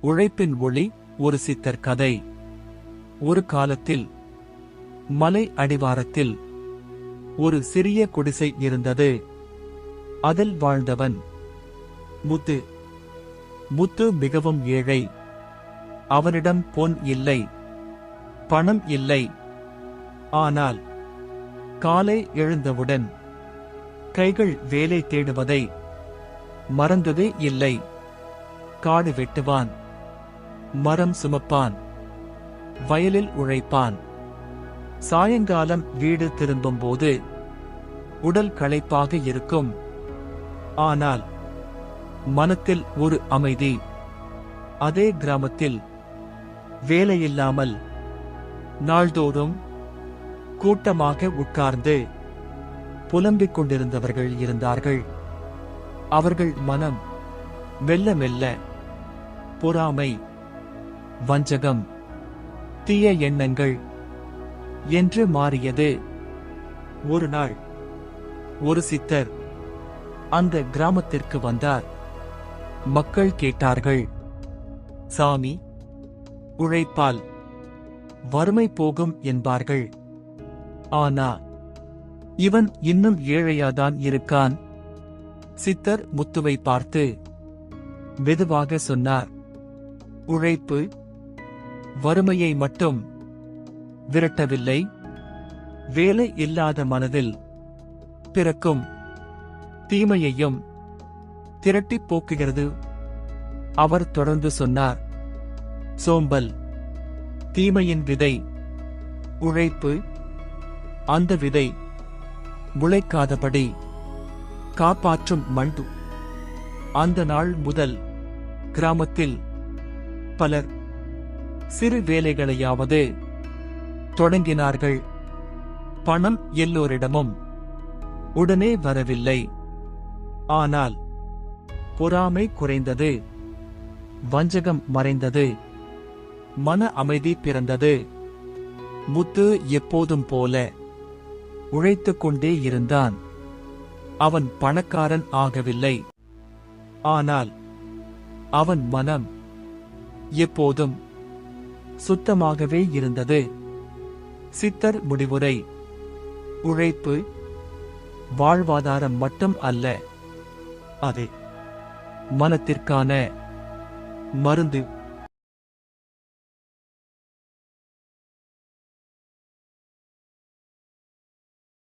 உழைப்பின் ஒளி. ஒரு சித்தர் கதை. ஒரு காலத்தில் மலை அடிவாரத்தில் ஒரு சிறிய குடிசை இருந்தது. அதில் வாழ்ந்தவன் முத்து. முத்து மிகவும் ஏழை. அவனிடம் பொன் இல்லை, பணம் இல்லை. ஆனால் காலை எழுந்தவுடன் கைகள் வேலை தேடுவதை மறந்ததே இல்லை. காடு வெட்டுவான், மரம் சுமப்பான், வயலில் உழைப்பான். சாயங்காலம் வீடு திரும்பும்போது உடல் களைப்பாக இருக்கும். ஆனால் மனத்தில் ஒரு அமைதி. அதே கிராமத்தில் வேலையில்லாமல் நாள்தோறும் கூட்டமாக உட்கார்ந்து புலம்பிக் கொண்டிருந்தவர்கள் இருந்தார்கள். அவர்கள் மனம் மெல்ல மெல்ல பொறாமை, வஞ்சகம், தீய எண்ணங்கள் என்று மாறியது. ஒரு நாள் ஒரு சித்தர் அந்த கிராமத்திற்கு வந்தார். மக்கள் கேட்டார்கள், சாமி, உழைப்பால் வறுமை போகும் என்பார்கள். ஆனா இவன் இன்னும் ஏழையாதான் இருக்கான். சித்தர் முத்துவை பார்த்து மெதுவாக சொன்னார், உழைப்பு வறுமையை மட்டும் விரட்டவில்லை, வேலை இல்லாத மனதில் பிறக்கும் தீமையையும் திரட்டிப் போக்குகிறது. அவர் தொடர்ந்து சொன்னார், சோம்பல் தீமையின் விதை, உழைப்பு அந்த விதை முளைக்காதபடி காப்பாற்றும் மண்டு. அந்த நாள் முதல் கிராமத்தில் பலர் சிறு வேலைகளையாவது தொடங்கினார்கள். பணம் எல்லோரிடமும் உடனே வரவில்லை. ஆனால் பொறாமை குறைந்தது, வஞ்சகம் மறைந்தது, மன அமைதி பிறந்தது. முத்து எப்போதும் போல உழைத்துக் கொண்டே இருந்தான். அவன் பணக்காரன் ஆகவில்லை. ஆனால் அவன் மனம் எப்போதும் சுத்தமாகவே இருந்தது. சித்தர் முடிவுரை: உழைப்பு வாழ்வாதாரம் மட்டும் அல்ல, அது மனத்திற்கான மருந்து.